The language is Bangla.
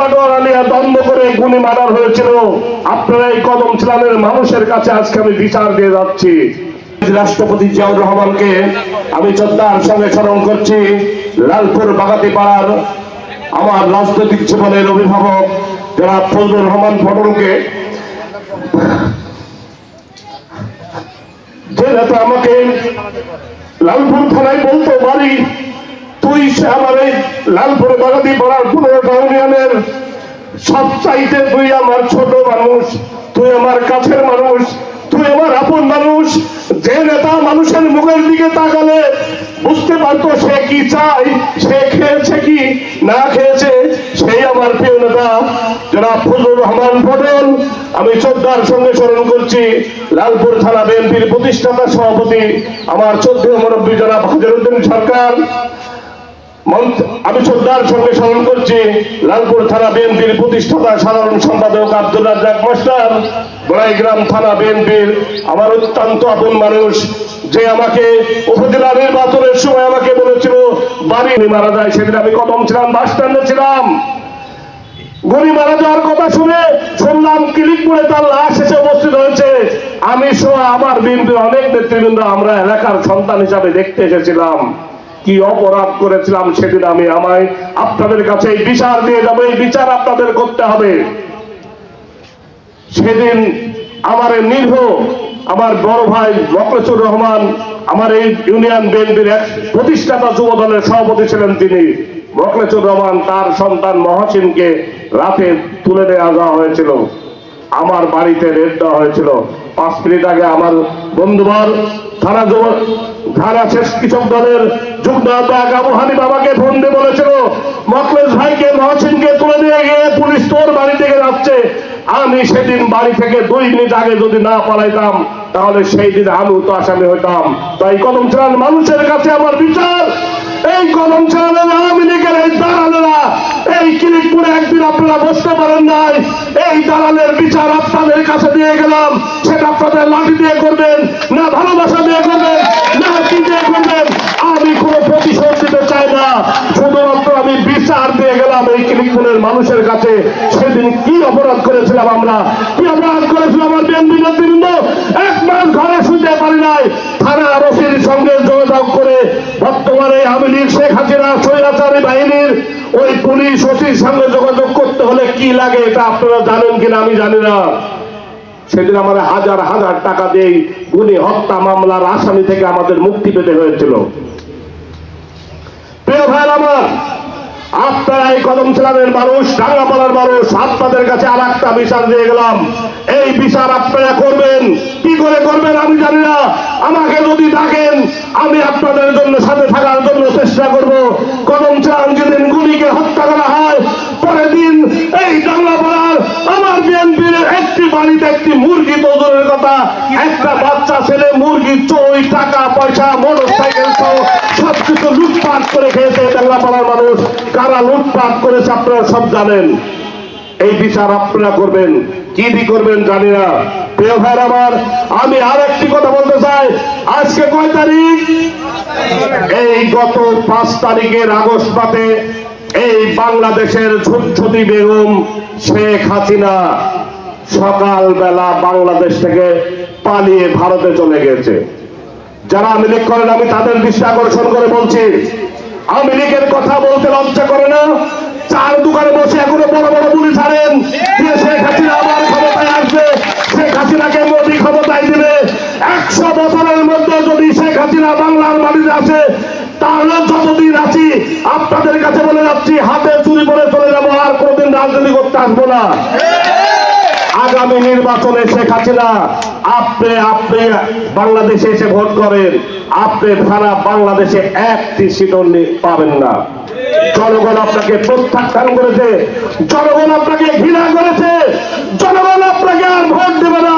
বাটোয়ারা নিয়ে দ্বন্দ্ব করে গুলি মার্ডার হয়েছিল। আপনারা এই কদমতলার মানুষের কাছে আজকে আমি বিচার দিয়ে যাচ্ছি। রাষ্ট্রপতি জিয়াউর রহমানকে আমি শ্রদ্ধার সঙ্গে স্মরণ করছি। লালপুর বাগাতিপাড়ার আমার রাজনৈতিক জীবনের অভিভাবক যারা ফজলুর রহমান পটলকে, যে নেতা আমাকে লালপুর থানায় বলতো, বাড়ি তুই আমার এই লালপুরে বাগাতিপাড়ার 15টা ইউনিয়নের সবচাইতে তুই আমার ছোট মানুষ, তুই আমার কাছের মানুষ, তুই আমার আপন মানুষ। যে নেতা মানুষের মুখের দিকে তাকালে বুঝতে পারতো সে কি চাই, সে খেয়েছে কি না খেয়েছে, সেই আমার প্রিয় নেতা জনাব ফজলুর রহমান পটেল। আমি শ্রদ্ধার সঙ্গে স্মরণ করছি লালপুর থানা বিএনপির প্রতিষ্ঠাতা সভাপতি আমার 14 মুরব্বী জনাব হাজিরউদ্দিন সরকার। আমি শ্রদ্ধার সঙ্গে স্মরণ করছি লালপুর থানা বিএনপির প্রতিষ্ঠাতা সাধারণ সম্পাদক আব্দুল রাজ্জাক মাস্টার, বড়াইগ্রাম থানা বিএনপির আমার অত্যন্ত আপন মানুষ, যে আমাকে উপজেলা নির্বাচনের সময় আমাকে বলেছিল বাড়ি মারা যায়। সেদিন আমি কদম ছিলাম, বাস স্ট্যান্ডে ছিলাম। গুলি মারা যাওয়ার কথা শুনলাম ক্লিক করে তার লাশ এসে উপস্থিত হয়েছে। আমি সহ আমার বিএনপির অনেক নেতৃবৃন্দ আমরা এলাকার সন্তান হিসাবে দেখতে এসেছিলাম। কি অপরাধ করেছিলাম সেদিন আমি আপনাদের কাছে এই বিচার দিয়ে যাবো, এই বিচার আপনাদের করতে হবে। সেদিন আমার আমার বড় ভাই মকলেছুর রহমান, আমার এই ইউনিয়ন বিএনপির এক প্রতিষ্ঠাতা যুব দলের সভাপতি ছিলেন তিনি, মকলেছুর রহমান, তার সন্তান মহসিনকে রাতে তুলে নেওয়া যাওয়া হয়েছিল। আমার বাড়িতে রেড দেওয়া হয়েছিল। 5 মিনিট আগে আমার বন্ধুবর থানা শেষ কৃষক দলের যুগ্ম আহ্বায়ক আবু হানিফ বাবাকে ফোন দিয়ে বলেছিল মকলেছ ভাইকে মহসিনকে তুলে নিয়ে গিয়ে পুলিশ তোর বাড়ি থেকে যাচ্ছে। আমি সেদিন বাড়ি থেকে 2 মিনিট আগে যদি না পালাইতাম তাহলে সেই দিন আমি তো আসামি হইতাম। তাই কদমতলার মানুষের কাছে আমার বিচার, এই কদমতলার আওয়ামী লীগের এই দালালেরা এই ক্লিকপুরে একদিন আপনারা বসতে পারেন নাই, এই দালালের বিচার আপনাদের কাছে দিয়ে গেলাম। সেটা আপনাদের লাঠি দিয়ে করবেন না, ভালোবাসা দিয়ে করবেন না, কি দিয়ে করবেন, আমি কোনো প্রতিশোধ দিতে চাই না। শুধুমাত্র আমি বিচার দিয়ে গেলাম এই ক্লিকপুরের মানুষের কাছে। সেদিন কি অপরাধ করেছিলাম আমরা, কি অপরাধ করেছিলাম আমার বিএনপি নেতৃবৃন্দ। 1 মাস ঘরে শুতে পারি নাই, থানা ওসির সঙ্গে যোগাযোগ করে বর্তমানে আওয়ামী লীগ শেখ হাসিনা স্বৈরাচারী বাহিনীর ওই পুলিশ ওসির সঙ্গে যোগাযোগ করতে হলে কি লাগে এটা আপনারা জানেন কিনা আমি জানি না। সেদিন আমার হাজার হাজার টাকা দিয়ে গুলি হত্যা মামলার আসামি থেকে আমাদের মুক্তি পেতে হয়েছিল। প্রিয় ভাই আমার, আপনারা এই কদমতলার মানুষ, টাঙ্গাপাড়ার মানুষ, আপনাদের কাছে আর একটা বিচার দিয়ে গেলাম। এই বিচার আপনারা করবেন, কি করে করবেন আমি জানি না। আমাকে যদি ডাকেন আমি আপনাদের জন্য সাথে থাকার জন্য চেষ্টা করব। কদমতলার যেদিন গুলিকে হত্যা করা হয় পরের দিন এই টাঙ্গাপাড়ার আমার বিএনপির একটি বাড়িতে একটি মুরগি তদুরের কথা, একটা বাচ্চা ছেলে মুরগি চোই টাকা পয়সা মোটরসাইকেল সহ সবকিছু লুটপাট করে খেয়েছে টাঙ্গাপাড়ার মানুষ। কারা লুটপাট করেছে আপনারা সব জানেন। এই বিচার আপনারা করবেন, কি দিয়ে করবেন জানি না। প্রিয় ভাই আমার, আমি আর একটি কথা বলতে চাই। আজকে কয় তারিখ? এই গত 5 তারিখের আগস্ট মাসে এই বাংলাদেশের ঝুটঝুটি বেগম শেখ হাসিনা সকালবেলা বাংলাদেশ থেকে পালিয়ে ভারতে চলে গেছে। যারা আওয়ামী লীগ করেন আমি তাদের দৃষ্টি আকর্ষণ করে বলছি, আওয়ামী লীগের কথা বলতে লজ্জা করে না? 4 দোকানে বসে এখনো বড় বড় বুলি ছাড়েন যে শেখ হাসিনা আবার ক্ষমতায় আসবে, শেখ হাসিনাকে মোদী ক্ষমতায় দিবে। 100 বছরের মধ্যে যদি শেখ হাসিনা বাংলার মাটিতে আসে তাহলে যতদিন আছি আপনাদের কাছে বলে যাচ্ছি হাতে চুরি করে চলে যাবো, আর কোনদিন রাজনীতি করতে আসবো না। আগামী নির্বাচনে শেখ হাসিনা আপনি বাংলাদেশে এসে ভোট করেন, আপনি সারা বাংলাদেশে একটি সিটও পাবেন না। জনগণ আপনাকে প্রত্যাখ্যান করেছে, জনগণ আপনাকে ঘৃণা করেছে, জনগণ আপনাকে আর ভোট দেবে না।